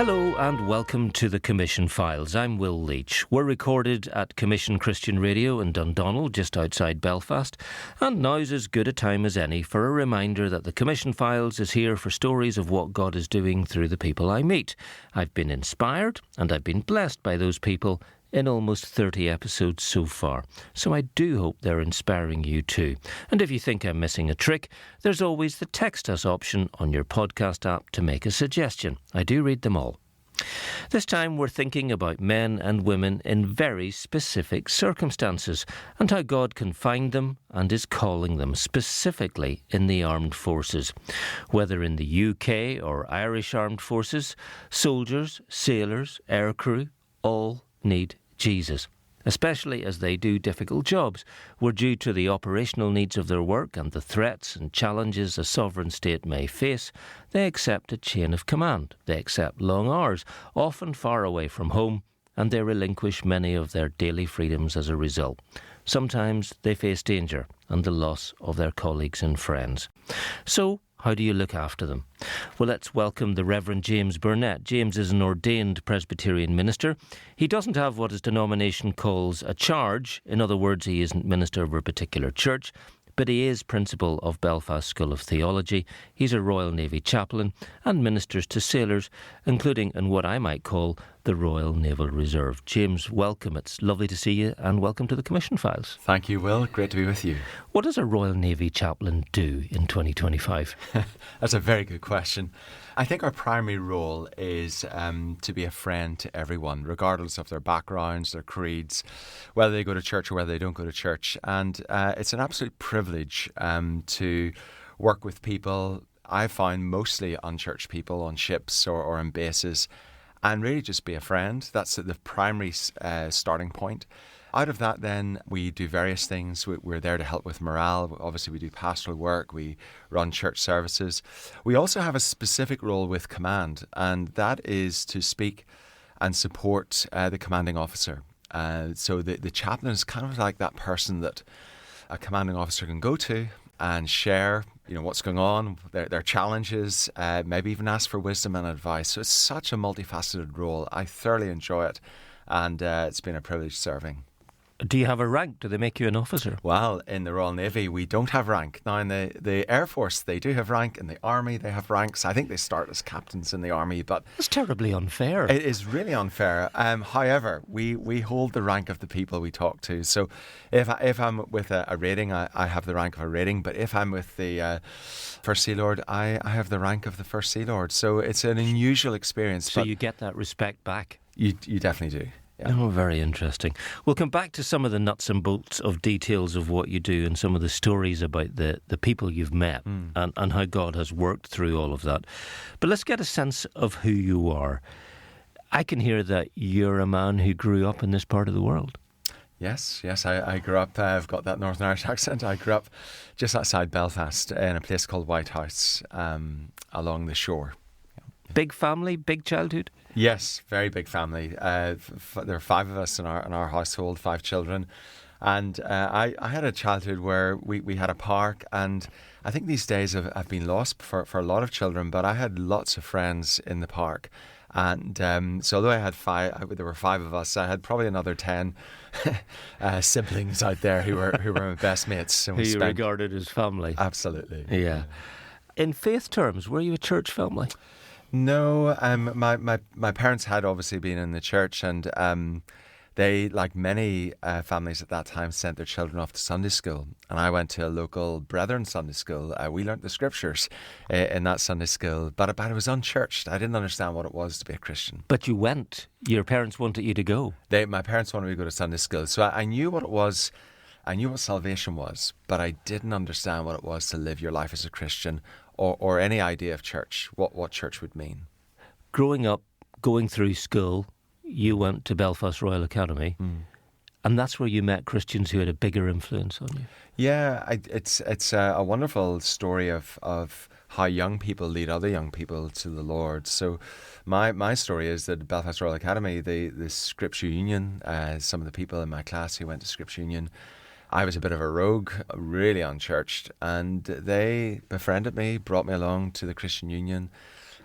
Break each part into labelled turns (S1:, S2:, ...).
S1: Hello and welcome to the Commission Files. I'm Will Leach. We're recorded at Commission Christian Radio in Dundonald, just outside Belfast, and now's as good a time as any for a reminder that the Commission Files is here for stories of what God is doing through the people I meet. I've been inspired and I've been blessed by those people in almost 30 episodes so far. So I do hope they're inspiring you too. And if you think I'm missing a trick, there's always the text us option on your podcast app to make a suggestion. I do read them all. This time we're thinking about men and women in very specific circumstances and how God can find them and is calling them specifically in the armed forces. Whether in the UK or Irish armed forces, soldiers, sailors, aircrew, all need Jesus, especially as they do difficult jobs, where due to the operational needs of their work and the threats and challenges a sovereign state may face, they accept a chain of command. They accept long hours, often far away from home, and they relinquish many of their daily freedoms as a result. Sometimes they face danger and the loss of their colleagues and friends. So, how do you look after them? Well, let's welcome the Reverend James Burnett. James is an ordained Presbyterian minister. He doesn't have what his denomination calls a charge. In other words, he isn't minister of a particular church, but he is principal of Belfast School of Theology. He's a Royal Navy chaplain and ministers to sailors, including in what I might call the Royal Naval Reserve. James, welcome. It's lovely to see you and welcome to the Commission Files.
S2: Thank you, Will. Great to be with you.
S1: What does a Royal Navy chaplain do in 2025?
S2: That's a very good question. I think our primary role is to be a friend to everyone, regardless of their backgrounds, their creeds, whether they go to church or whether they don't go to church. And it's an absolute privilege to work with people. I find mostly unchurched people on ships or in bases, and really just be a friend. That's the primary starting point. Out of that, then, we do various things. We're there to help with morale. Obviously, we do pastoral work. We run church services. We also have a specific role with command, and that is to speak and support the commanding officer. So the chaplain is kind of like that person that a commanding officer can go to and share, what's going on, their challenges, maybe even ask for wisdom and advice. So it's such a multifaceted role. I thoroughly enjoy it, and it's been a privilege serving.
S1: Do you have a rank? Do they make you an officer?
S2: Well, in the Royal Navy, we don't have rank. Now, in the Air Force, they do have rank. In the Army, they have ranks. I think they start as captains in the Army, but...
S1: That's terribly unfair.
S2: It is really unfair. However, we hold the rank of the people we talk to. So if I'm with a rating, I have the rank of a rating. But if I'm with the First Sea Lord, I have the rank of the First Sea Lord. So it's an unusual experience.
S1: So you get that respect back?
S2: You definitely do. Yeah.
S1: Oh, very interesting. We'll come back to some of the nuts and bolts of details of what you do and some of the stories about the people you've met and how God has worked through all of that. But let's get a sense of who you are. I can hear that you're a man who grew up in this part of the world.
S2: Yes, I grew up, I've got that Northern Irish accent. I grew up just outside Belfast in a place called Whitehouse along the shore.
S1: Big family, big childhood?
S2: Yes, very big family. There are five of us in our household, 5 children. And I had a childhood where we had a park, and I think these days have been lost for a lot of children, but I had lots of friends in the park. And so although I had 5, there were 5 of us, I had probably another 10 siblings out there who were my best mates. And
S1: who you regarded as family.
S2: Absolutely.
S1: Yeah. In faith terms, were you a church family?
S2: No, my parents had obviously been in the church, and they, like many families at that time, sent their children off to Sunday school. And I went to a local Brethren Sunday school. We learnt the scriptures in that Sunday school, but I was unchurched. I didn't understand what it was to be a Christian.
S1: But you went. Your parents wanted you to go.
S2: My parents wanted me to go to Sunday school. So I knew what it was. I knew what salvation was, but I didn't understand what it was to live your life as a Christian or any idea of church, what church would mean.
S1: Growing up, going through school, you went to Belfast Royal Academy, and that's where you met Christians who had a bigger influence on you.
S2: Yeah, it's a wonderful story of how young people lead other young people to the Lord. So my story is that Belfast Royal Academy, the Scripture Union, some of the people in my class who went to Scripture Union, I was a bit of a rogue, really unchurched, and they befriended me, brought me along to the Christian Union,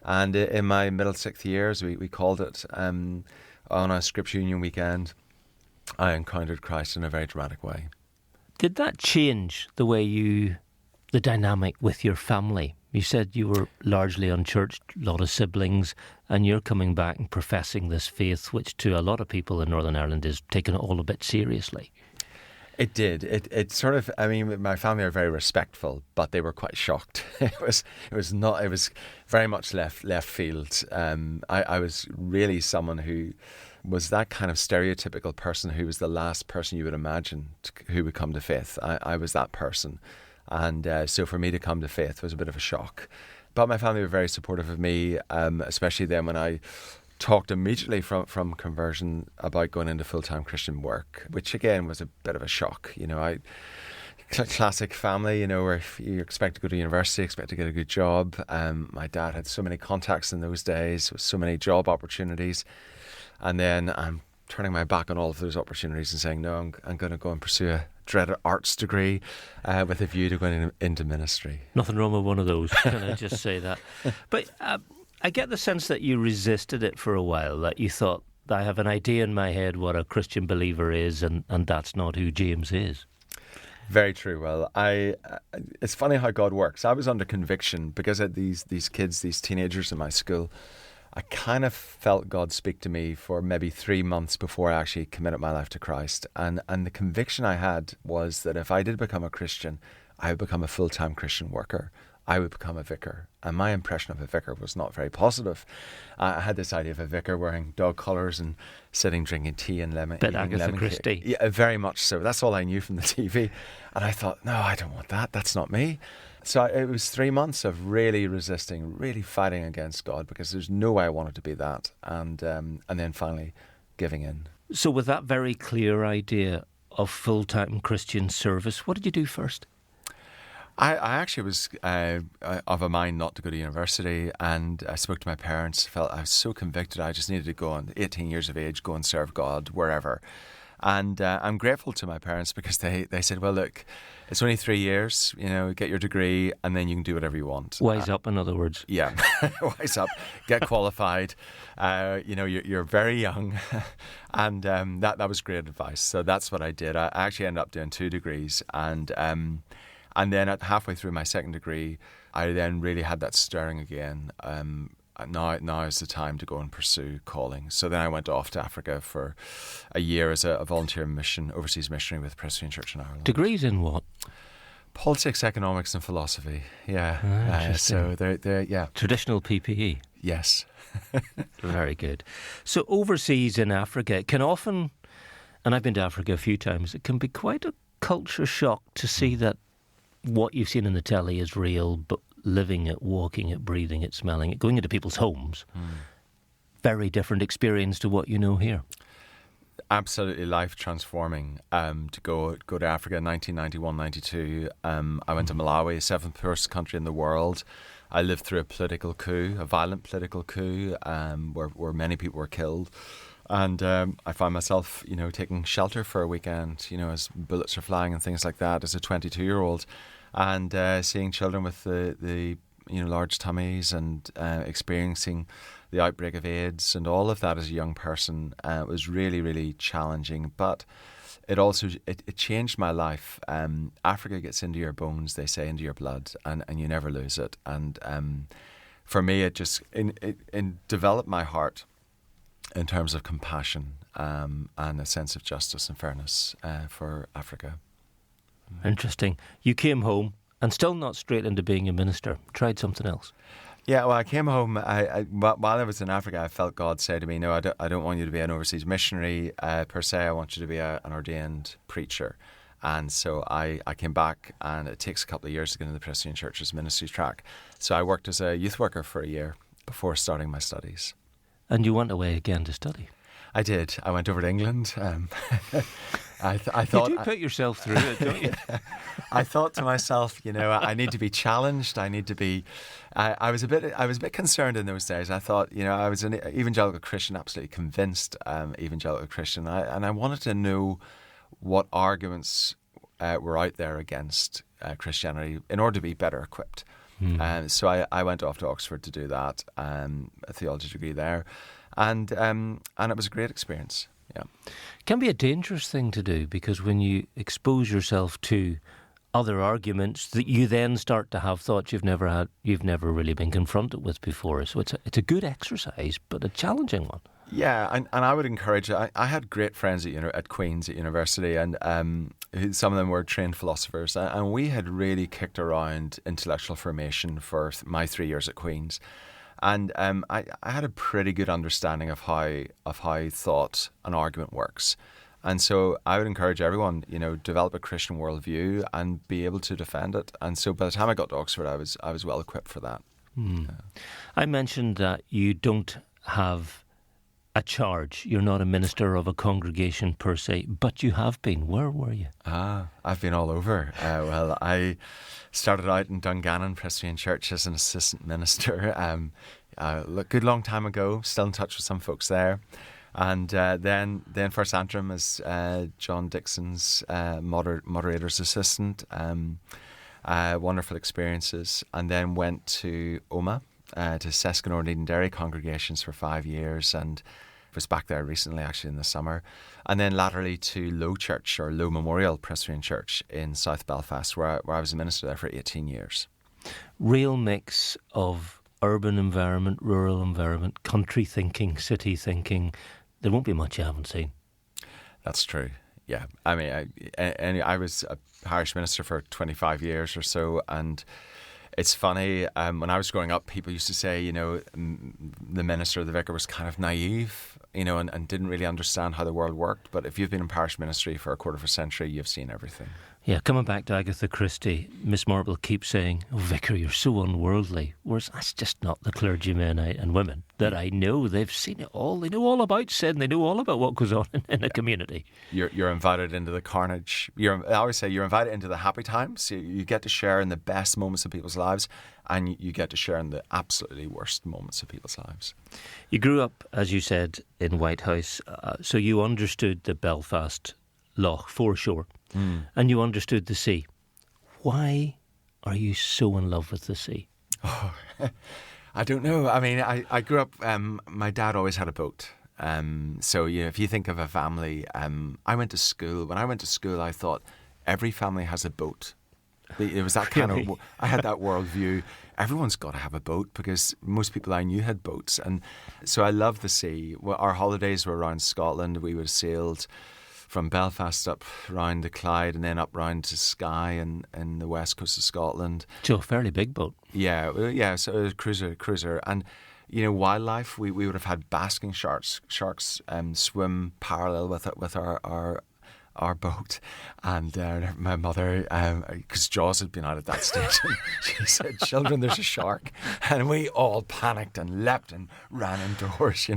S2: And in my middle 6th years, we called it, on a Scripture Union weekend, I encountered Christ in a very dramatic way.
S1: Did that change the dynamic with your family? You said you were largely unchurched, a lot of siblings, and you're coming back and professing this faith, which to a lot of people in Northern Ireland is taken all a bit seriously.
S2: It did. It sort of, I mean, my family are very respectful, but they were quite shocked. It was very much left field. I was really someone who was that kind of stereotypical person who was the last person you would imagine who would come to faith. I was that person. And so for me to come to faith was a bit of a shock. But my family were very supportive of me, especially then when I talked immediately from conversion about going into full-time Christian work, which again was a bit of a shock. Classic family, where you expect to go to university, expect to get a good job. My dad had so many contacts in those days, with so many job opportunities. And then I'm turning my back on all of those opportunities and saying, no, I'm going to go and pursue a dreaded arts degree with a view to going into ministry.
S1: Nothing wrong with one of those, can I just say that? But I get the sense that you resisted it for a while, that you thought, I have an idea in my head what a Christian believer is, and that's not who James is.
S2: Very true. Well, it's funny how God works. I was under conviction because of these kids, these teenagers in my school. I kind of felt God speak to me for maybe 3 months before I actually committed my life to Christ. And the conviction I had was that if I did become a Christian, I would become a full-time Christian worker. I would become a vicar. And my impression of a vicar was not very positive. I had this idea of a vicar wearing dog collars and sitting drinking tea and lemon.
S1: Bit Agatha Christie.
S2: Yeah, very much so. That's all I knew from the TV. And I thought, no, I don't want that. That's not me. So it was 3 months of really resisting, really fighting against God, because there's no way I wanted to be that. And then finally giving in. So
S1: with that very clear idea of full-time Christian service, what did you do first?
S2: I actually was of a mind not to go to university, and I spoke to my parents, felt I was so convicted I just needed to go on 18 years of age, go and serve God wherever. And I'm grateful to my parents because they said, well, look, it's only 3 years, get your degree and then you can do whatever you want.
S1: Wise up, in other words.
S2: Yeah, wise up, get qualified. You're very young. And that was great advice. So that's what I did. I actually ended up doing 2 degrees. And then at halfway through my second degree, I then really had that stirring again. Now is the time to go and pursue calling. So then I went off to Africa for a year as a volunteer overseas missionary with Presbyterian Church in Ireland.
S1: Degrees in what?
S2: Politics, economics and philosophy. Yeah.
S1: Interesting.
S2: So they're
S1: Traditional PPE.
S2: Yes.
S1: Very good. So overseas in Africa, it can often, and I've been to Africa a few times, it can be quite a culture shock to see that what you've seen in the telly is real, but living it, walking it, breathing it, smelling it, going into people's homes. Very different experience to what you know here.
S2: Absolutely life transforming. To go to Africa in 1991-92. I went to Malawi, 7th poorest country in the world. I lived through a violent political coup, where many people were killed. And I found myself, taking shelter for a weekend, as bullets are flying and things like that as a 22-year-old. And seeing children with the large tummies and experiencing the outbreak of AIDS and all of that as a young person was really, really challenging. But it also it changed my life. Africa gets into your bones, they say, into your blood, and you never lose it. And for me, it just developed my heart in terms of compassion and a sense of justice and fairness for Africa.
S1: Interesting. You came home and still not straight into being a minister. Tried something else.
S2: Yeah, well, I came home. While I was in Africa, I felt God say to me, no, I don't want you to be an overseas missionary per se. I want you to be an ordained preacher. And so I came back, and it takes a couple of years to get into the Presbyterian Church's ministry track. So I worked as a youth worker for a year before starting my studies.
S1: And you went away again to study?
S2: I did. I went over to England. I thought
S1: you do put yourself through it, don't you?
S2: I thought to myself, I need to be challenged. I need to be. I was a bit concerned in those days. I thought, I was an evangelical Christian, absolutely convinced evangelical Christian, and I wanted to know what arguments were out there against Christianity in order to be better equipped. So I went off to Oxford to do that, a theology degree there, and it was a great experience. Yeah,
S1: can be a dangerous thing to do, because when you expose yourself to other arguments that you then start to have thoughts you've never really been confronted with before. So it's a good exercise, but a challenging one.
S2: Yeah, and I would encourage. I had great friends at Queen's at university, and some of them were trained philosophers, and we had really kicked around intellectual formation for my 3 years at Queen's, and I had a pretty good understanding of how thought and argument works. And so I would encourage everyone, develop a Christian worldview and be able to defend it. And so by the time I got to Oxford, I was well equipped for that.
S1: I mentioned that you don't have a charge. You're not a minister of a congregation per se, but you have been. Where were you?
S2: I've been all over. Well, I started out in Dungannon Presbyterian Church as an assistant minister. A good long time ago. Still in touch with some folks there. And then First Antrim as John Dixon's moderator's assistant. Wonderful experiences. And then went to Omagh, to Seskinore and Edenderry congregations for 5 years, and was back there recently, actually, in the summer. And then laterally to Low Church, or Low Memorial Presbyterian Church in South Belfast, where I was a minister there for 18 years.
S1: Real mix of urban environment, rural environment, country thinking, city thinking. There won't be much you haven't seen.
S2: That's true. Yeah. I mean, I was a parish minister for 25 years or so, and it's funny, when I was growing up, people used to say, the minister, the vicar was kind of naive, and didn't really understand how the world worked. But if you've been in parish ministry for a quarter of a century, you've seen everything.
S1: Yeah, coming back to Agatha Christie, Miss Marple keeps saying, "Oh, Vicar, you're so unworldly." Whereas that's just not the clergymen and women that I know. They've seen it all. They know all about sin. They know all about what goes on in a community.
S2: You're invited into the carnage. I always say you're invited into the happy times. You get to share in the best moments of people's lives, and you get to share in the absolutely worst moments of people's lives.
S1: You grew up, as you said, in Whitehouse, so you understood the Belfast Loch foreshore. And you understood the sea. Why are you so in love with the sea?
S2: Oh, I don't know. I mean, I grew up, my dad always had a boat. So, if you think of a family, I went to school. When I went to school, I thought every family has a boat. It was that kind of, I had that worldview. Everyone's got to have a boat, because most people I knew had boats. And so I love the sea. Well, our holidays were around Scotland. We would have sailed from Belfast up round the Clyde and then up round to Skye and the west coast of Scotland.
S1: So a fairly big boat.
S2: Yeah. So a cruiser. And, wildlife, we would have had basking sharks swim parallel with our boat. And my mother, because Jaws had been out at that stage, and she said, "Children, there's a shark." And we all panicked and leapt and ran indoors,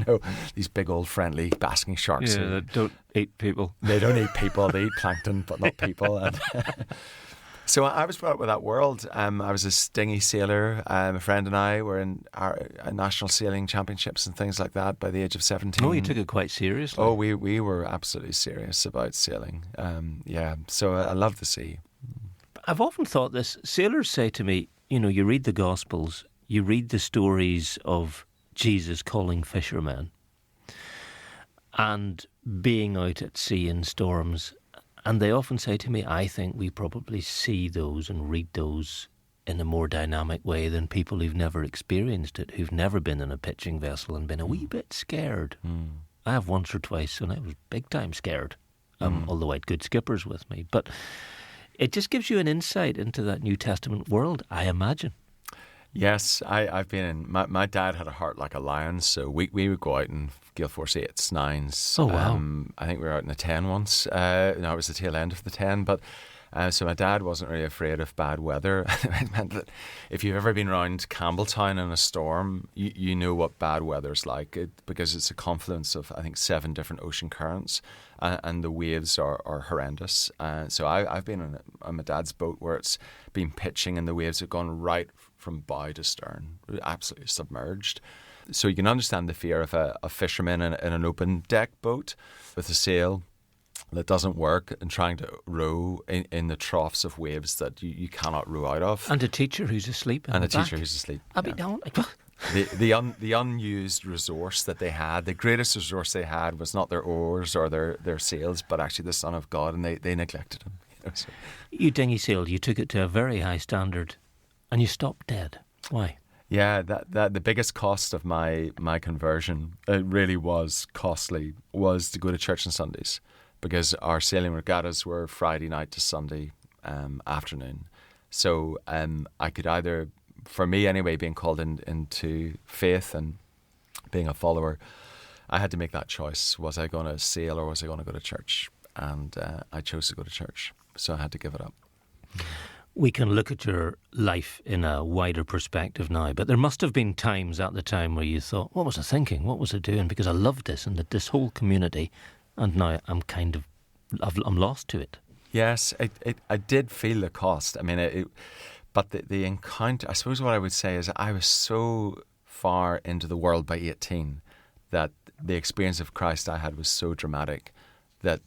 S2: these big old friendly basking sharks.
S1: Yeah, that don't eat people.
S2: They don't eat people, they eat plankton, but not people. And so I was brought up with that world. I was a stingy sailor. A friend and I were in our national sailing championships and things like that by the age of 17.
S1: Oh, you took it quite seriously.
S2: Oh, we were absolutely serious about sailing. So I love the sea.
S1: I've often thought this. Sailors say to me, you read the Gospels, you read the stories of Jesus calling fishermen and being out at sea in storms. And they often say to me, I think we probably see those and read those in a more dynamic way than people who've never experienced it, who've never been in a pitching vessel and been a wee bit scared. I have once or twice, and I was big time scared, although I had good skippers with me. But it just gives you an insight into that New Testament world, I imagine.
S2: Yes, I've been in. My dad had a heart like a lion, so we would go out in gale force 8s, 9s.
S1: Oh, wow.
S2: I think we were out in a 10 once. It was the tail end of the 10, but so my dad wasn't really afraid of bad weather. It meant that if you've ever been around Campbelltown in a storm, you know what bad weather's like, because it's a confluence of, I think, 7 different ocean currents, and the waves are horrendous. So I've been on my dad's boat where it's been pitching and the waves have gone right from bow to stern, absolutely submerged. So you can understand the fear of a fisherman in an open deck boat with a sail. that doesn't work, and trying to row in the troughs of waves that you cannot row out of.
S1: And a teacher who's asleep in
S2: And
S1: the
S2: a teacher
S1: back.
S2: who's asleep.
S1: I'll be down.
S2: The unused resource that they had, the greatest resource they had was not their oars or their sails, but actually the Son of God, and they neglected him. So.
S1: You dinghy sailed, you took it to a very high standard, and you stopped dead. Why?
S2: Yeah, that the biggest cost of my conversion, it really was costly, was to go to church on Sundays, because our sailing regattas were Friday night to Sunday afternoon. So I could either, for me anyway, being called into faith and being a follower, I had to make that choice. Was I going to sail or was I going to go to church? And I chose to go to church, so I had to give it up.
S1: We can look at your life in a wider perspective now, but there must have been times at the time where you thought, what was I thinking? What was I doing? Because I loved this and this whole community, and now I'm lost to it.
S2: Yes, I did feel the cost. I mean, but the encounter, I suppose what I would say is I was so far into the world by 18 that the experience of Christ I had was so dramatic that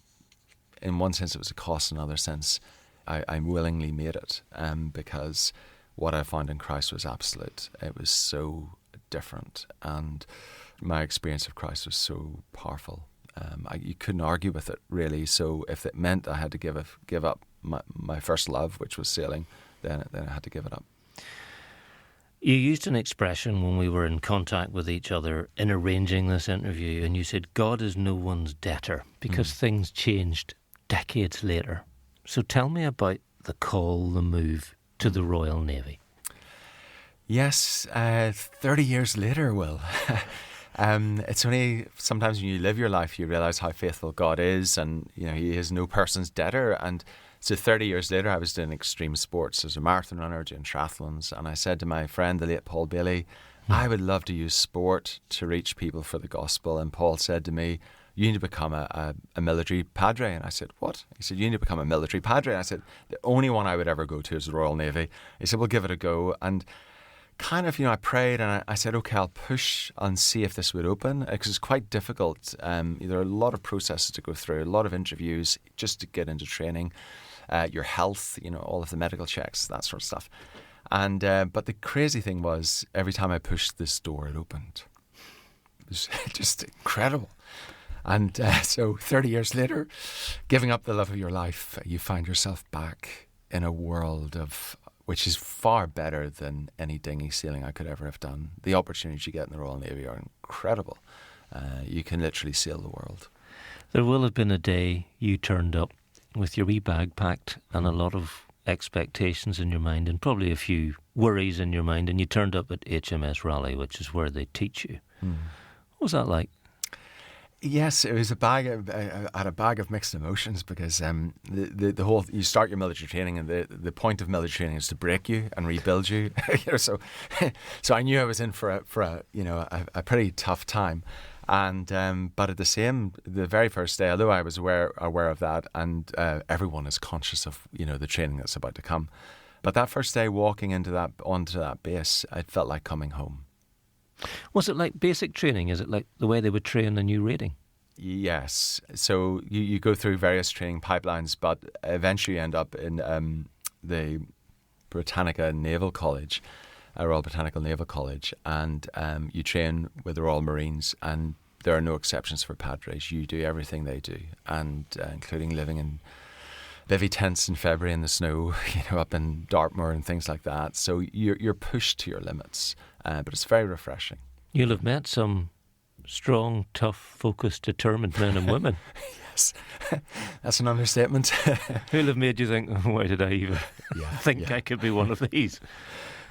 S2: in one sense it was a cost, in another sense I willingly made it, because what I found in Christ was absolute. It was so different, and my experience of Christ was so powerful. You couldn't argue with it, really. So if it meant I had to give up my first love, which was sailing, then I had to give it up.
S1: You used an expression when we were in contact with each other in arranging this interview, and you said, God is no one's debtor, because things changed decades later. So tell me about the call, the move to the Royal Navy.
S2: Yes, 30 years later, Will. It's only sometimes when you live your life you realise how faithful God is, and He is no person's debtor. And so 30 years later, I was doing extreme sports as a marathon runner, doing triathlons, and I said to my friend, the late Paul Bailey, I would love to use sport to reach people for the gospel. And Paul said to me, you need to become a military Padre. And I said, what? He said, you need to become a military Padre. And I said, the only one I would ever go to is the Royal Navy. He said, well, give it a go. And kind of, I prayed and I said, okay, I'll push and see if this would open, because it's quite difficult. There are a lot of processes to go through, a lot of interviews just to get into training, your health, all of the medical checks, that sort of stuff. And but the crazy thing was, every time I pushed this door, it opened. It was just incredible. And so 30 years later, giving up the love of your life, you find yourself back in a world which is far better than any dinghy sailing I could ever have done. The opportunities you get in the Royal Navy are incredible. You can literally sail the world.
S1: There will have been a day you turned up with your wee bag packed and a lot of expectations in your mind and probably a few worries in your mind, and you turned up at HMS Raleigh, which is where they teach you. What was that like?
S2: Yes, it was I had a bag of mixed emotions, because the whole, you start your military training, and the point of military training is to break you and rebuild you. So I knew I was in for a pretty tough time, and but at the very first day, although I was aware of that, and everyone is conscious of the training that's about to come, but that first day walking onto that base, it felt like coming home.
S1: Was it like basic training? Is it like the way they would train a new rating?
S2: Yes. So you go through various training pipelines, but eventually you end up in the Britannica Naval College, Royal Botanical Naval College, and you train with the Royal Marines, and there are no exceptions for Padres. You do everything they do, and including living in bivvy tents in February in the snow, up in Dartmoor and things like that. So you're pushed to your limits, but it's very refreshing. You'll
S1: have met some strong, tough, focused, determined men and women.
S2: Yes, that's an understatement.
S1: Who'll have made you think, why did I even think I could be one of these?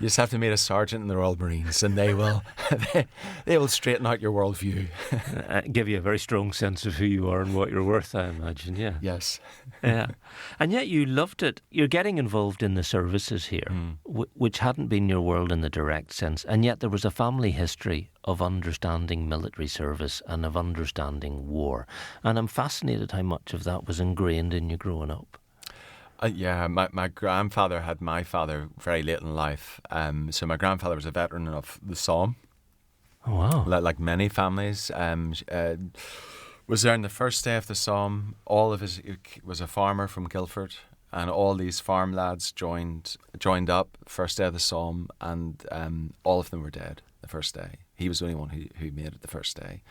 S2: You just have to meet a sergeant in the Royal Marines, and they will straighten out your worldview.
S1: Give you a very strong sense of who you are and what you're worth, I imagine, yeah.
S2: Yes.
S1: Yeah. And yet you loved it. You're getting involved in the services here, which hadn't been your world in the direct sense, and yet there was a family history of understanding military service and of understanding war. And I'm fascinated how much of that was ingrained in you growing up.
S2: My grandfather had my father very late in life. So my grandfather was a veteran of the Somme.
S1: Oh, wow.
S2: Like many families. Was there on the first day of the Somme. He was a farmer from Guildford, and all these farm lads joined up first day of the Somme, and all of them were dead the first day. He was the only one who made it the first day.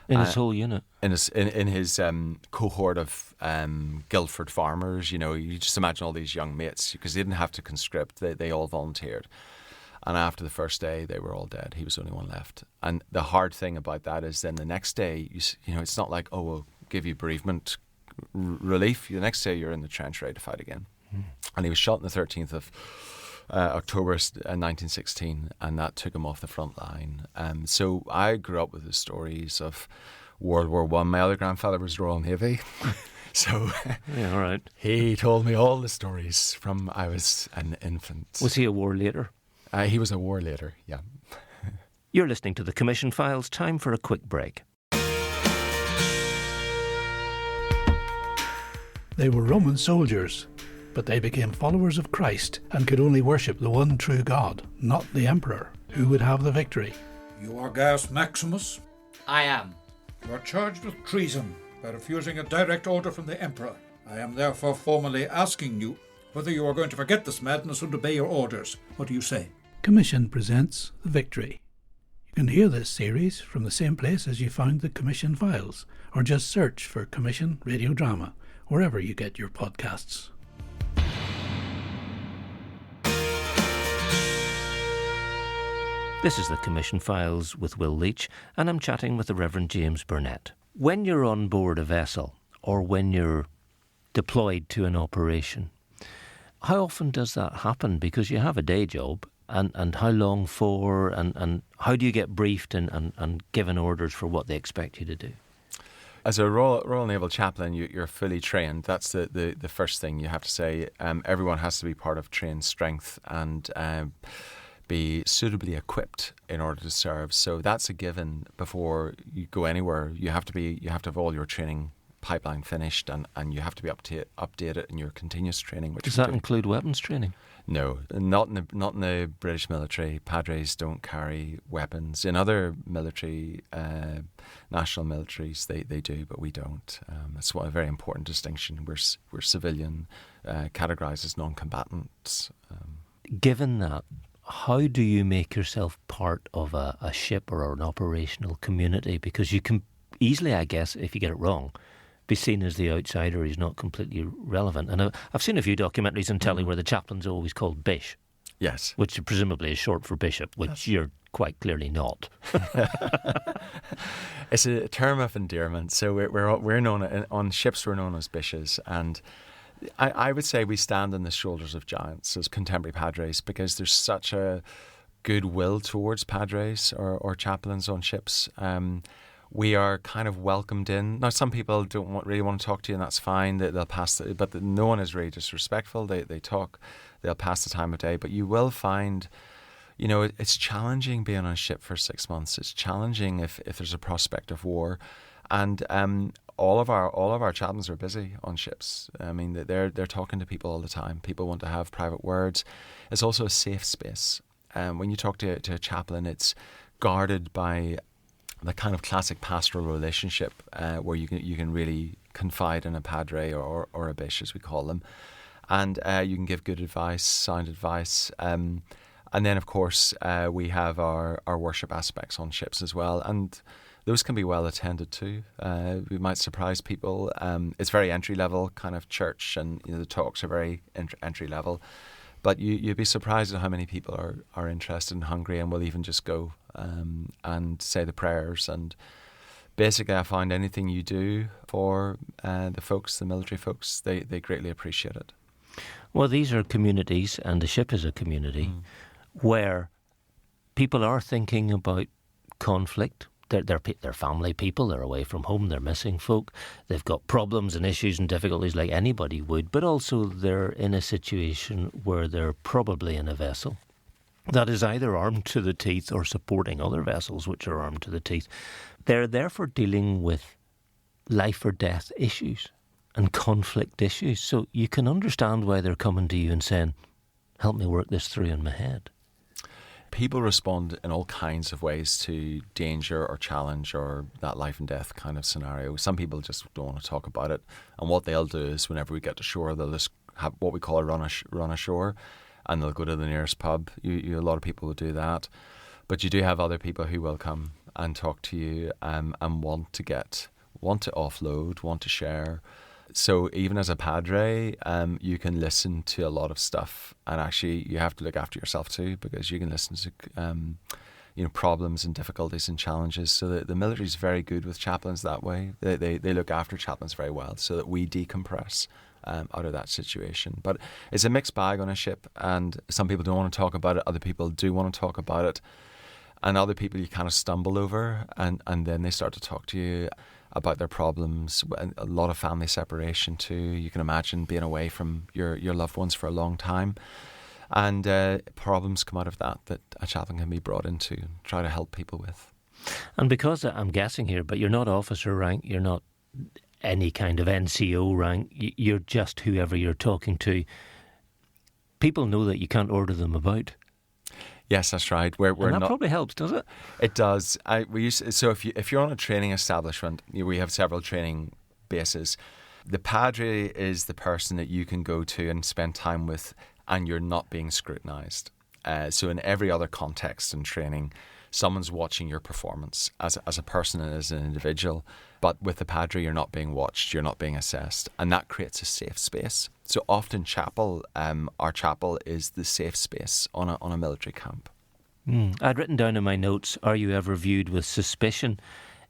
S1: In his whole unit?
S2: In his cohort of Guildford farmers, you just imagine all these young mates, because they didn't have to conscript, they all volunteered. And after the first day, they were all dead. He was the only one left. And the hard thing about that is then the next day, it's not like, oh, we'll give you bereavement relief. The next day, you're in the trench ready to fight again. And he was shot on the 13th of October 1916, and that took him off the front line. So I grew up with the stories of World War I. My other grandfather was Royal Navy. So
S1: yeah, all right.
S2: He told me all the stories from I was an infant.
S1: Was he a war leader?
S2: He was a war leader, yeah.
S1: You're listening to the Commission Files. Time for a quick break.
S3: They were Roman soldiers, but they became followers of Christ and could only worship the one true God, not the Emperor, who would have the victory.
S4: You are Gaius Maximus?
S5: I am.
S4: You are charged with treason by refusing a direct order from the Emperor. I am therefore formally asking you whether you are going to forget this madness and obey your orders. What do you say?
S3: Commission presents The Victory. You can hear this series from the same place as you found the Commission Files, or just search for Commission Radio Drama, wherever you get your podcasts.
S1: This is the Commission Files with Will Leach, and I'm chatting with the Reverend James Burnett. When you're on board a vessel, or when you're deployed to an operation, how often does that happen? Because you have a day job, and how long for, and how do you get briefed and given orders for what they expect you to do?
S2: As a Royal Naval chaplain, you're fully trained. That's the first thing you have to say. Everyone has to be part of trained strength and be suitably equipped in order to serve. So that's a given before you go anywhere. You have to have all your training pipeline finished, and you have to be updated in your continuous training.
S1: Does that include weapons training?
S2: No, not in the British military. Padres don't carry weapons. In other military, national militaries, they do, but we don't. That's a very important distinction. We're civilian, categorised as non-combatants.
S1: Given that, how do you make yourself part of a ship or an operational community? Because you can easily, I guess, if you get it wrong, be seen as the outsider who's not completely relevant. And I've seen a few documentaries on telly where the chaplain's always called Bish.
S2: Yes.
S1: Which presumably is short for bishop, which you're quite clearly not.
S2: It's a term of endearment. So we're known, on ships we're known as bishes, and I would say we stand on the shoulders of giants as contemporary padres, because there's such a goodwill towards padres or chaplains on ships. We are kind of welcomed in. Now, some people don't really want to talk to you, and that's fine. They'll pass, but no one is really disrespectful. They talk, they'll pass the time of day. But you will find, it's challenging being on a ship for 6 months. It's challenging if there's a prospect of war, and all of our chaplains are busy on ships. I mean, they're talking to people all the time. People want to have private words. It's also a safe space. When you talk to a chaplain, it's guarded by the kind of classic pastoral relationship where you can really confide in a padre or a bish, as we call them, and you can give good advice, sound advice, and then of course we have our worship aspects on ships as well, and those can be well attended to. We might surprise people. It's very entry level kind of church, and the talks are very entry level. But you'd be surprised at how many people are interested and hungry and will even just go and say the prayers. And basically, I find anything you do for the military folks, they greatly appreciate it.
S1: Well, these are communities, and the ship is a community where people are thinking about conflict. They're family people, they're away from home, they're missing folk, they've got problems and issues and difficulties like anybody would, but also they're in a situation where they're probably in a vessel that is either armed to the teeth or supporting other vessels which are armed to the teeth. They're therefore dealing with life or death issues and conflict issues. So you can understand why they're coming to you and saying, help me work this through in my head.
S2: People respond in all kinds of ways to danger or challenge or that life and death kind of scenario. Some people just don't want to talk about it. And what they'll do is whenever we get to shore, they'll just have what we call a run ashore, and they'll go to the nearest pub. A lot of people will do that. But you do have other people who will come and talk to you and want to offload, want to share. So even as a Padre, you can listen to a lot of stuff, and actually you have to look after yourself too, because you can listen to problems and difficulties and challenges. So the military is very good with chaplains that way. They look after chaplains very well, so that we decompress out of that situation. But it's a mixed bag on a ship, and some people don't want to talk about it. Other people do want to talk about it, and other people you kind of stumble over, and then they start to talk to you about their problems. A lot of family separation too. You can imagine being away from your loved ones for a long time, and problems come out of that a chaplain can be brought into and try to help people with.
S1: And because I'm guessing here, but you're not officer rank, you're not any kind of NCO rank, you're just whoever you're talking to. People know that you can't order them about.
S2: Yes, that's right.
S1: And that probably helps, does it?
S2: It does. So if you're on a training establishment, we have several training bases. The Padre is the person that you can go to and spend time with, and you're not being scrutinised. So in every other context in training, someone's watching your performance as a person and as an individual. But with the Padre, you're not being watched, you're not being assessed, and that creates a safe space. So often our chapel is the safe space on a military camp.
S1: I'd written down in my notes, are you ever viewed with suspicion?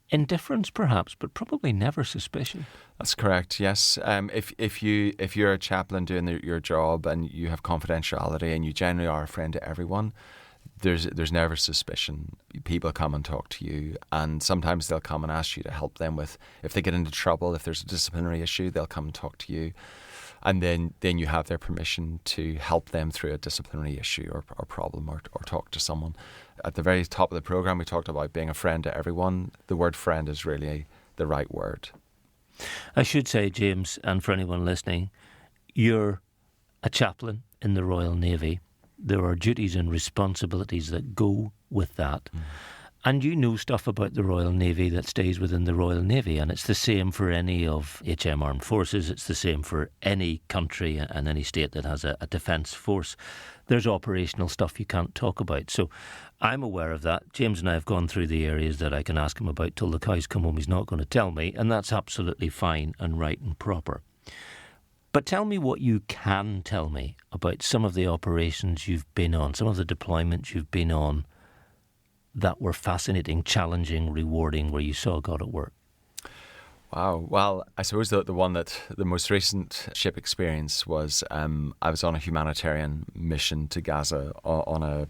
S1: Indifference perhaps, but probably never suspicion.
S2: That's correct, yes. If you're a chaplain doing your job and you have confidentiality and you generally are a friend to everyone, there's never suspicion. People come and talk to you, and sometimes they'll come and ask you to help them with, if they get into trouble, if there's a disciplinary issue, they'll come and talk to you. And then you have their permission to help them through a disciplinary issue or problem or talk to someone. At the very top of the programme, we talked about being a friend to everyone. The word friend is really the right word.
S1: I should say, James, and for anyone listening, you're a chaplain in the Royal Navy. There are duties and responsibilities that go with that. And you know stuff about the Royal Navy that stays within the Royal Navy, and it's the same for any of HM Armed Forces. It's the same for any country and any state that has a defence force. There's operational stuff you can't talk about. So I'm aware of that. James and I have gone through the areas that I can ask him about till the cows come home. He's not going to tell me, and that's absolutely fine and right and proper. But tell me what you can tell me about some of the operations you've been on, some of the deployments you've been on that were fascinating, challenging, rewarding, where you saw God at work.
S2: Wow. Well, I suppose the most recent ship experience was I was on a humanitarian mission to Gaza on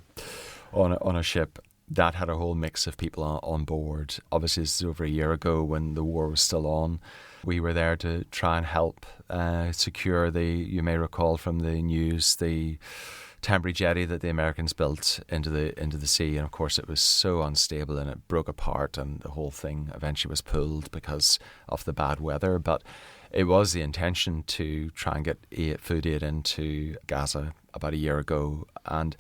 S2: a ship that had a whole mix of people on board. Obviously, this is over a year ago when the war was still on. We were there to try and help secure you may recall from the news, the temporary jetty that the Americans built into the sea, and of course it was so unstable and it broke apart, and the whole thing eventually was pulled because of the bad weather. But it was the intention to try and get food aid into Gaza about a year ago, and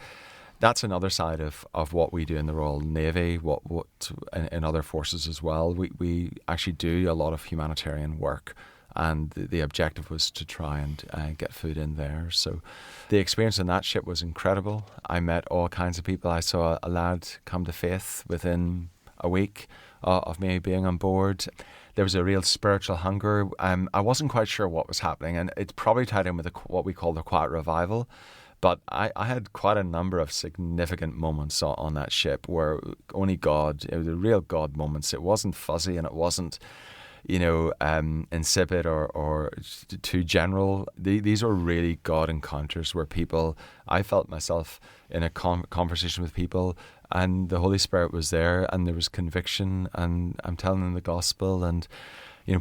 S2: that's another side of what we do in the Royal Navy, what in other forces as well. We actually do a lot of humanitarian work, and the objective was to try and get food in there. So the experience on that ship was incredible. I met all kinds of people. I saw a lad come to faith within a week of me being on board. There was a real spiritual hunger. I wasn't quite sure what was happening, and it's probably tied in with what we call the quiet revival. But I had quite a number of significant moments on that ship where only God, it was real God moments. It wasn't fuzzy and it wasn't, insipid or too general. These were really God encounters where I felt myself in a conversation with people, and the Holy Spirit was there, and there was conviction, and I'm telling them the gospel, and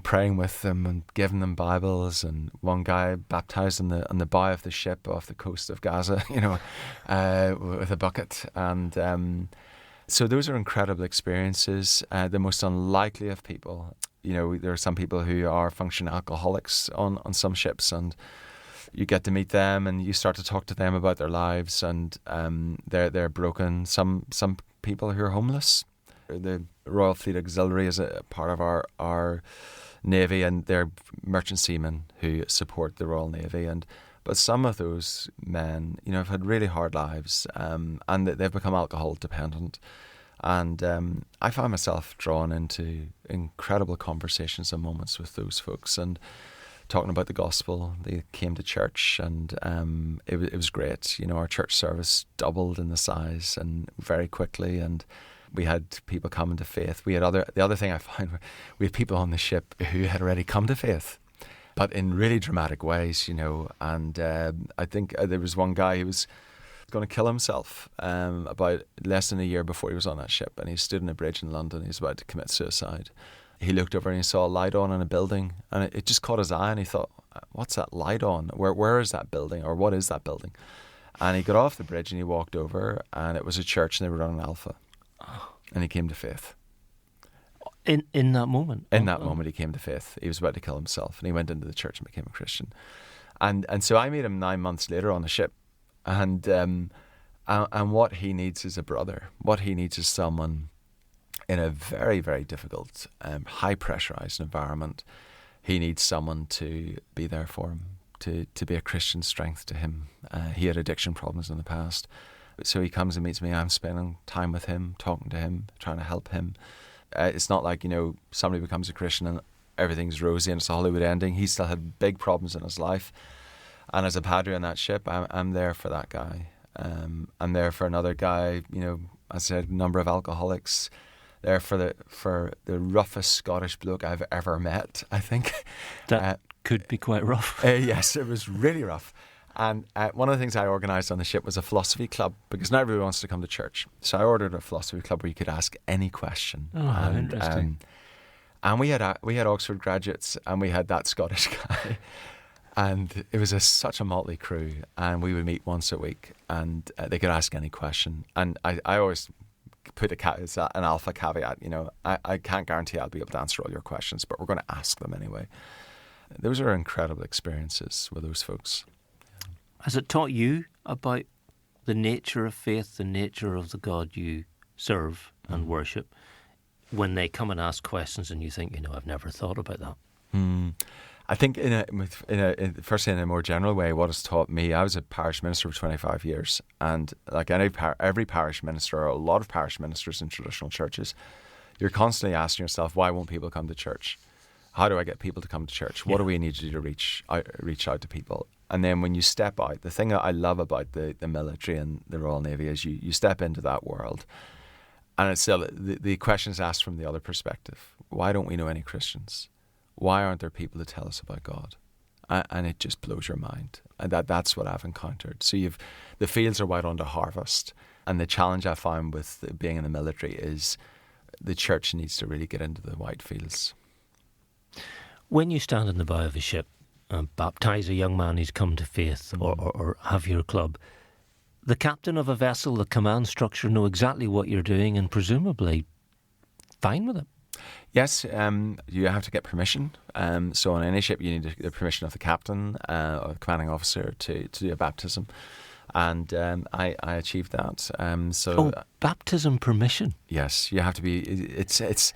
S2: praying with them and giving them Bibles, and one guy baptized on the bow of the ship off the coast of Gaza, with a bucket. And so those are incredible experiences. The most unlikely of people, there are some people who are functioning alcoholics on some ships, and you get to meet them and you start to talk to them about their lives, and they're broken. Some people who are homeless. The Royal Fleet Auxiliary is a part of our Navy, and they're merchant seamen who support the Royal Navy. But some of those men, have had really hard lives, and they've become alcohol dependent. And I find myself drawn into incredible conversations and moments with those folks, and talking about the gospel. They came to church, and it was great. Our church service doubled in the size and very quickly, and we had people coming to faith. The other thing I found, we had people on the ship who had already come to faith, but in really dramatic ways, And I think there was one guy who was going to kill himself about less than a year before he was on that ship, and he stood on a bridge in London. He was about to commit suicide. He looked over and he saw a light on in a building, and it just caught his eye, and he thought, what's that light on? Where is that building, or what is that building? And he got off the bridge and he walked over, and it was a church, and they were running Alpha. And he came to faith.
S1: In that moment?
S2: In that moment he came to faith. He was about to kill himself, and he went into the church and became a Christian. And so I met him 9 months later on the ship. And what he needs is a brother. What he needs is someone in a very, very difficult, high pressurized environment. He needs someone to be there for him, to be a Christian strength to him. He had addiction problems in the past. So he comes and meets me. I'm spending time with him, talking to him, trying to help him. It's not like, somebody becomes a Christian and everything's rosy and it's a Hollywood ending. He still had big problems in his life. And as a Padre on that ship, I'm there for that guy. I'm there for another guy, as I said, number of alcoholics. There for the roughest Scottish bloke I've ever met, I think.
S1: That could be quite rough.
S2: Yes, it was really rough. And one of the things I organised on the ship was a philosophy club, because not everyone wants to come to church. So I ordered a philosophy club where you could ask any question.
S1: Oh, interesting.
S2: And we had Oxford graduates, and we had that Scottish guy. And it was such a motley crew, and we would meet once a week, and they could ask any question. And I always put an alpha caveat, I can't guarantee I'll be able to answer all your questions, but we're going to ask them anyway. Those are incredible experiences with those folks.
S1: Has it taught you about the nature of faith, the nature of the God you serve and worship, when they come and ask questions and you think, I've never thought about that?
S2: I think firstly in a more general way, what it's taught me, I was a parish minister for 25 years, and like every parish minister, or a lot of parish ministers in traditional churches, you're constantly asking yourself, why won't people come to church? How do I get people to come to church? What do we need to do to reach out to people? And then when you step out, the thing that I love about the military and the Royal Navy is you step into that world, and it's still the question is asked from the other perspective. Why don't we know any Christians? Why aren't there people to tell us about God? And it just blows your mind. And that's what I've encountered. So the fields are white unto harvest, and the challenge I found with being in the military is the church needs to really get into the white fields.
S1: When you stand in the bow of a ship and baptise a young man who's come to faith, or have your club, the captain of a vessel, the command structure know exactly what you're doing and presumably fine with it.
S2: Yes, you have to get permission. So on any ship you need the permission of the captain or the commanding officer to do a baptism. And I achieved that.
S1: Baptism permission?
S2: Yes, you have to be... It's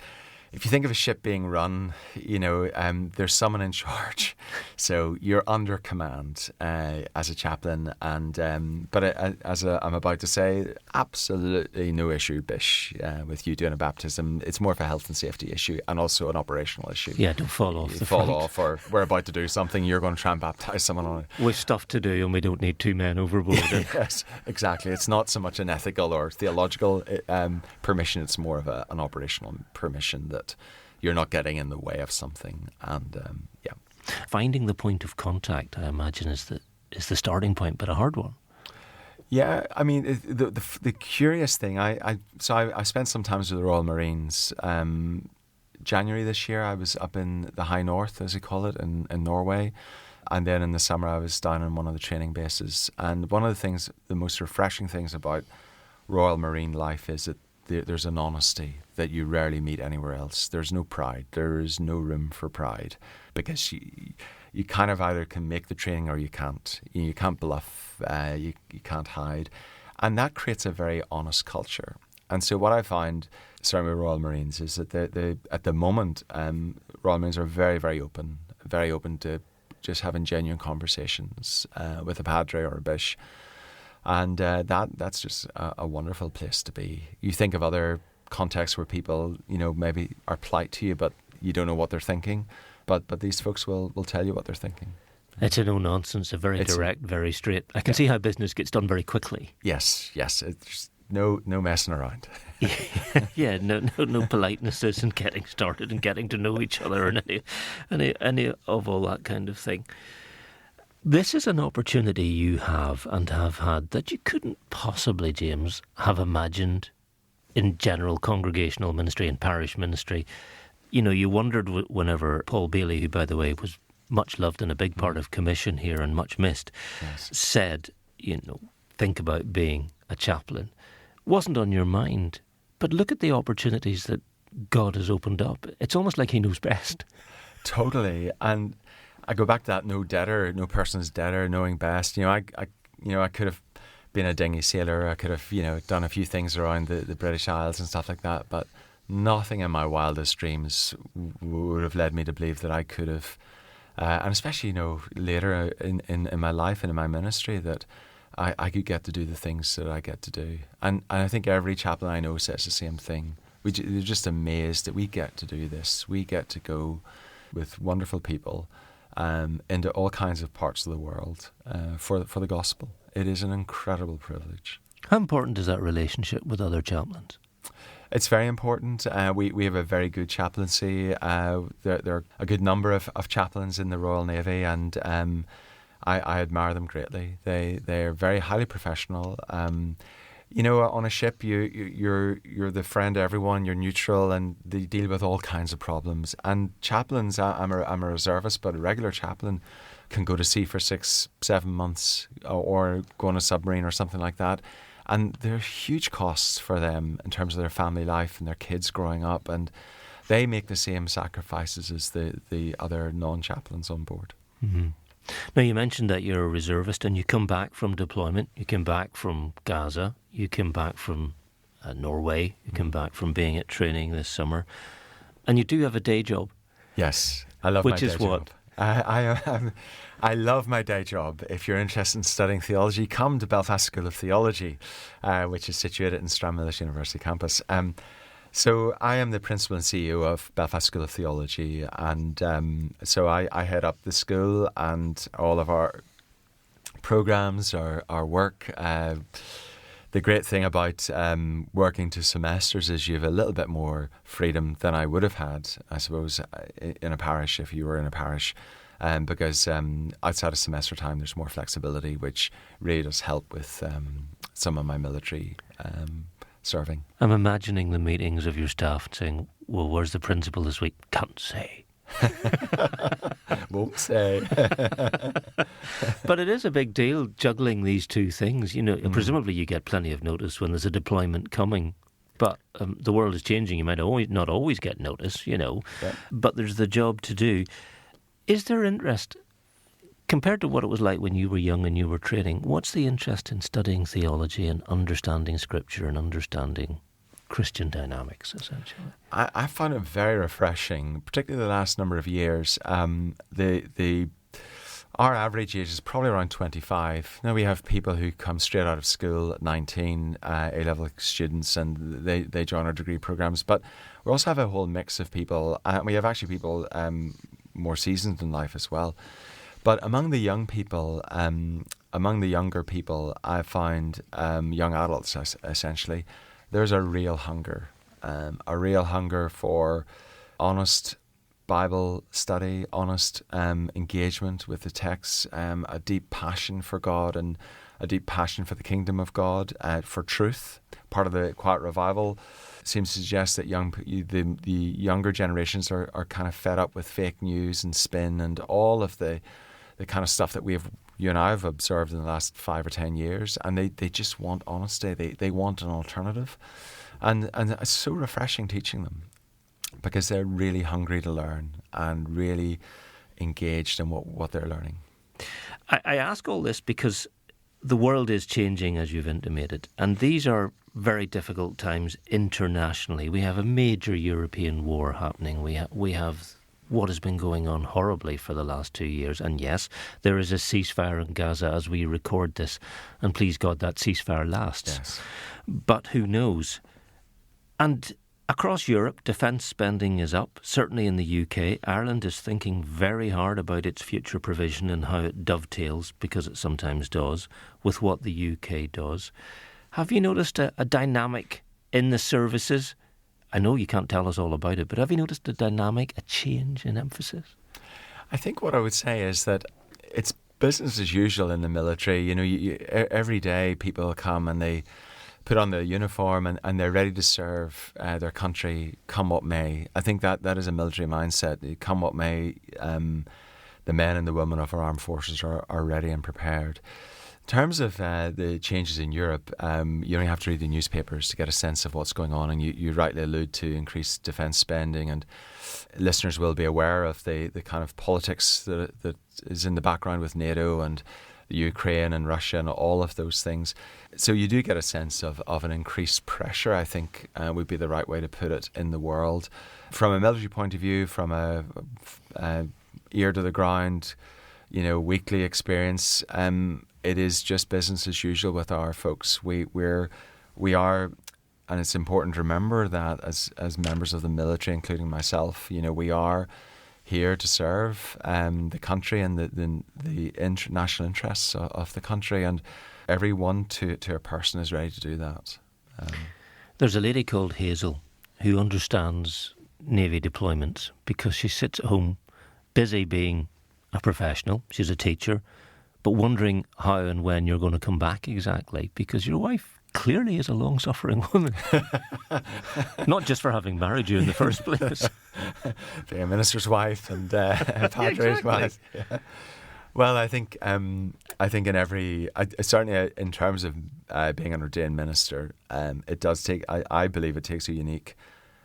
S2: if you think of a ship being run, there's someone in charge. So you're under command as a chaplain. But as I'm about to say, absolutely no issue, Bish, with you doing a baptism. It's more of a health and safety issue, and also an operational issue.
S1: Yeah, don't fall off the
S2: front.
S1: Fall
S2: off, or we're about to do something, you're going to try and baptise someone on it.
S1: We've stuff to do, and we don't need two men overboard.
S2: Yes, exactly. It's not so much an ethical or theological permission. It's more of an operational permission that you're not getting in the way of something. And
S1: finding the point of contact, I imagine, is the starting point, but a hard one.
S2: Yeah, I mean, the curious thing, I spent some time with the Royal Marines. January this year, I was up in the High North, as they call it, in Norway. And then in the summer, I was down on one of the training bases. And one of the most refreshing things about Royal Marine life is that there's an honesty that you rarely meet anywhere else. There's no pride. There is no room for pride, because you kind of either can make the training or you can't. You can't bluff, you can't hide. And that creates a very honest culture. And so what I find, certainly with Royal Marines, is that they at the moment, Royal Marines are very, very open to just having genuine conversations with a Padre or a Bish. And that's just a wonderful place to be. You think of other contexts where people, maybe are polite to you, but you don't know what they're thinking. But these folks will tell you what they're thinking.
S1: It's a no-nonsense, a very direct, very straight. I can see how business gets done very quickly.
S2: Yes. It's no messing around.
S1: Yeah, no politenesses and getting started and getting to know each other and any of all that kind of thing. This is an opportunity you have and have had that you couldn't possibly, James, have imagined in general congregational ministry and parish ministry. You wondered whenever Paul Bailey, who, by the way, was much loved and a big part of commission here and much missed,
S2: yes,
S1: said, think about being a chaplain. Wasn't on your mind, but look at the opportunities that God has opened up. It's almost like he knows best.
S2: Totally. And I go back to that no person's debtor, knowing best. I could have been a dinghy sailor. I could have, done a few things around the British Isles and stuff like that. But nothing in my wildest dreams would have led me to believe that I could have, and especially, later in my life and in my ministry, that I could get to do the things that I get to do. And I think every chaplain I know says the same thing. They're just amazed that we get to do this. We get to go with wonderful people into all kinds of parts of the world for the gospel. It is an incredible privilege.
S1: How important is that relationship with other chaplains?
S2: It's very important. We have a very good chaplaincy. There are a good number of chaplains in the Royal Navy, and I admire them greatly. They're very highly professional. On a ship, you're the friend of everyone. You're neutral, and they deal with all kinds of problems. And chaplains, I'm a reservist, but a regular chaplain can go to sea for 6-7 months, or go on a submarine or something like that. And there are huge costs for them in terms of their family life and their kids growing up, and they make the same sacrifices as the other non-chaplains on board.
S1: Mm-hmm. Now, you mentioned that you're a reservist and you come back from deployment. You came back from Gaza. You came back from Norway. You came back from being at training this summer. And you do have a day job.
S2: Yes, I love my day job.
S1: Which is what?
S2: I love my day job. If you're interested in studying theology, come to Belfast School of Theology, which is situated in Stranmillis University campus. So I am the principal and CEO of Belfast School of Theology, and so I head up the school and all of our programmes, our work. The great thing about working to semesters is you have a little bit more freedom than I would have had, I suppose, in a parish, if you were in a parish, because outside of semester time there's more flexibility, which really does help with some of my military serving.
S1: I'm imagining the meetings of your staff saying, well, where's the principal this week? Can't say.
S2: Won't say.
S1: But it is a big deal juggling these two things. Presumably you get plenty of notice when there's a deployment coming, but the world is changing. You might not always get notice,
S2: Yeah.
S1: but there's the job to do. Is there interest, compared to what it was like when you were young and you were training, what's the interest in studying theology and understanding Scripture and understanding Christian dynamics, essentially?
S2: I found it very refreshing, particularly the last number of years. Our average age is probably around 25. Now we have people who come straight out of school at 19, A-level students, and they join our degree programs. But we also have a whole mix of people. We have actually people more seasoned in life as well. But among the young people, among the younger people, I find young adults essentially, there's a real hunger for honest Bible study, honest engagement with the texts, a deep passion for God and a deep passion for the kingdom of God, for truth. Part of the Quiet Revival seems to suggest that the younger generations are kind of fed up with fake news and spin and all of the kind of stuff that you and I have observed in the last 5 or 10 years, and they just want honesty. They want an alternative, and it's so refreshing teaching them, because they're really hungry to learn and really engaged in what they're learning.
S1: I ask all this because the world is changing, as you've intimated, and these are very difficult times internationally. We have a major European war happening. We have what has been going on horribly for the last 2 years. And yes, there is a ceasefire in Gaza as we record this, and please God that ceasefire lasts.
S2: Yes.
S1: But who knows? And across Europe, defence spending is up. Certainly in the UK, Ireland is thinking very hard about its future provision and how it dovetails, because it sometimes does, with what the UK does. Have you noticed a dynamic in the services? I know you can't tell us all about it, but have you noticed a dynamic, a change in emphasis?
S2: I think what I would say is that it's business as usual in the military. You know, every day people come and they put on their uniform and they're ready to serve their country, come what may. I think that is a military mindset. Come what may, the men and the women of our armed forces are ready and prepared. In terms of the changes in Europe, you only have to read the newspapers to get a sense of what's going on, and you rightly allude to increased defence spending, and listeners will be aware of the kind of politics that is in the background with NATO and Ukraine and Russia and all of those things. So you do get a sense of an increased pressure, I think would be the right way to put it, in the world. From a military point of view, from a ear to the ground, weekly experience, it is just business as usual with our folks. We are, and it's important to remember that as members of the military, including myself, we are here to serve the country and the international interests of the country, and everyone to a person is ready to do that.
S1: There's a lady called Hazel who understands Navy deployments because she sits at home busy being a professional. She's a teacher, but wondering how and when you're going to come back exactly, because your wife clearly is a long-suffering woman. Not just for having married you in the first place.
S2: Being a minister's wife and Padre's wife. Yeah. Well, I think in every, certainly in terms of being an ordained minister, it does take, I believe it takes a unique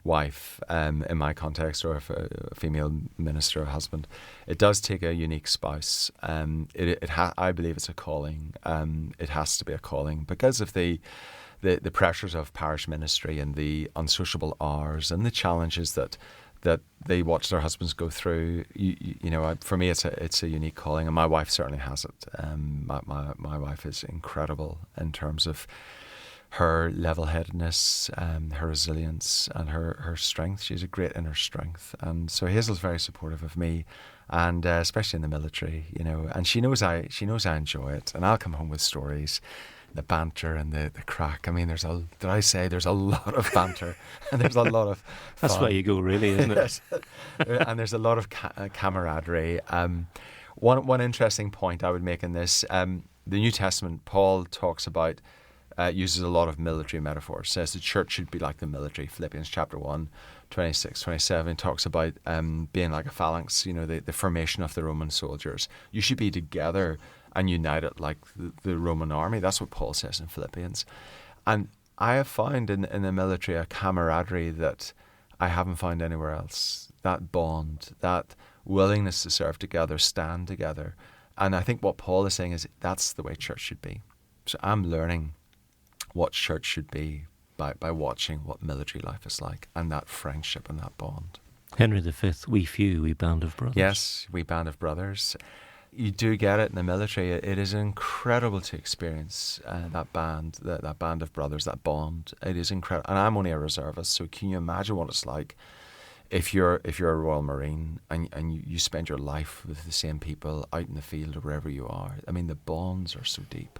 S2: wife, in my context, or if a female minister or husband, it does take a unique spouse. I believe it's a calling. It has to be a calling because of the pressures of parish ministry and the unsociable hours and the challenges that they watch their husbands go through. For me, it's a unique calling, and my wife certainly has it. My wife is incredible in terms of her level-headedness, her resilience, and her strength. She's a great inner strength, and so Hazel's very supportive of me, and especially in the military, And she knows I enjoy it, and I'll come home with stories, the banter and the crack. I mean, there's a lot of banter, and there's a lot of fun.
S1: That's where you go, really, isn't it?
S2: And there's a lot of camaraderie. One interesting point I would make in this, the New Testament, Paul talks about. Uses a lot of military metaphors, says the church should be like the military. Philippians chapter 1, 26, 27 talks about being like a phalanx, the formation of the Roman soldiers. You should be together and united like the Roman army. That's what Paul says in Philippians. And I have found in the military a camaraderie that I haven't found anywhere else. That bond, that willingness to serve together, stand together. And I think what Paul is saying is that's the way church should be. So I'm learning what church should be by watching what military life is like, and that friendship and that bond.
S1: Henry V, we few, we band of brothers.
S2: Yes, we band of brothers. You do get it in the military. It is incredible to experience that band of brothers, that bond. It is incredible. And I'm only a reservist, so can you imagine what it's like if you're a Royal Marine and you spend your life with the same people out in the field or wherever you are? I mean, the bonds are so deep.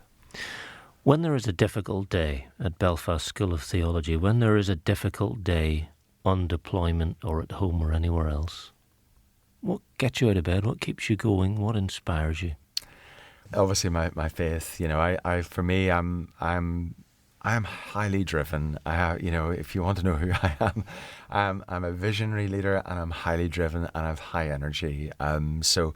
S1: When there is a difficult day at Belfast School of Theology, when there is a difficult day on deployment or at home or anywhere else, what gets you out of bed? What keeps you going? What inspires you?
S2: Obviously, my faith. For me, I'm highly driven. If you want to know who I am, I'm a visionary leader, and I'm highly driven, and I have high energy. So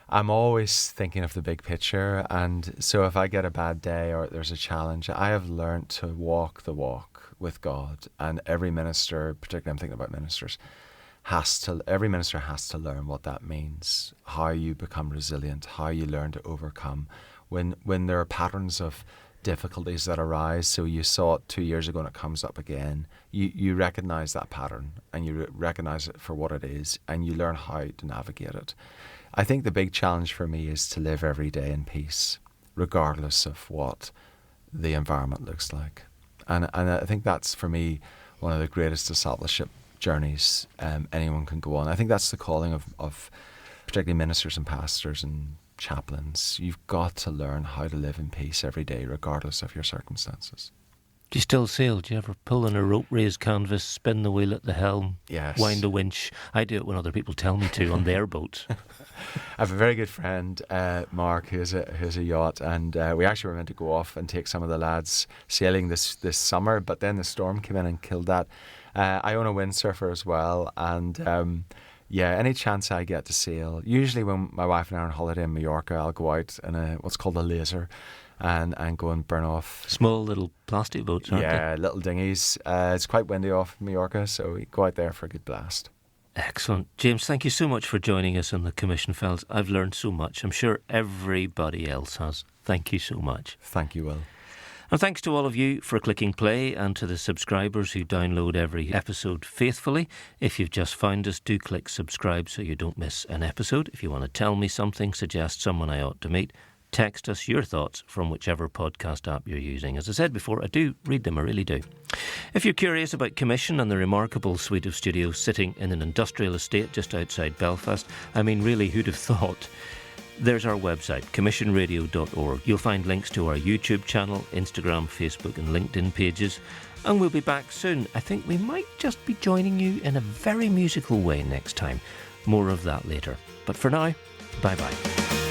S2: I'm always thinking of the big picture, and so if I get a bad day or there's a challenge, I have learned to walk the walk with God. And every minister, particularly I'm thinking about ministers, every minister has to learn what that means, how you become resilient, how you learn to overcome when there are patterns of difficulties that arise. So you saw it 2 years ago and it comes up again. You recognise that pattern and you recognise it for what it is, and you learn how to navigate it. I think the big challenge for me is to live every day in peace, regardless of what the environment looks like. And I think that's, for me, one of the greatest discipleship journeys anyone can go on. I think that's the calling of particularly ministers and pastors and chaplains. You've got to learn how to live in peace every day, regardless of your circumstances.
S1: Do you still sail? Do you ever pull in a rope, raise canvas, spin the wheel at the helm,
S2: Yes.
S1: wind a winch? I do it when other people tell me to on their boats.
S2: I have a very good friend, Mark, who has a yacht, and we actually were meant to go off and take some of the lads sailing this summer, but then the storm came in and killed that. I own a windsurfer as well, and any chance I get to sail, usually when my wife and I are on holiday in Mallorca, I'll go out in what's called a laser and go and burn off.
S1: Small little plastic boats, aren't they?
S2: Yeah, little dinghies. It's quite windy off Mallorca, so we go out there for a good blast.
S1: Excellent. James, thank you so much for joining us on the Commission Files. I've learned so much. I'm sure everybody else has. Thank you so much.
S2: Thank you, Will.
S1: And thanks to all of you for clicking play, and to the subscribers who download every episode faithfully. If you've just found us, do click subscribe so you don't miss an episode. If you want to tell me something, suggest someone I ought to meet, text us your thoughts from whichever podcast app you're using. As I said before, I do read them, I really do. If you're curious about Commission and the remarkable suite of studios sitting in an industrial estate just outside Belfast, I mean, really, who'd have thought? There's our website, commissionradio.org. You'll find links to our YouTube channel, Instagram, Facebook and LinkedIn pages. And we'll be back soon. I think we might just be joining you in a very musical way next time. More of that later. But for now, bye-bye.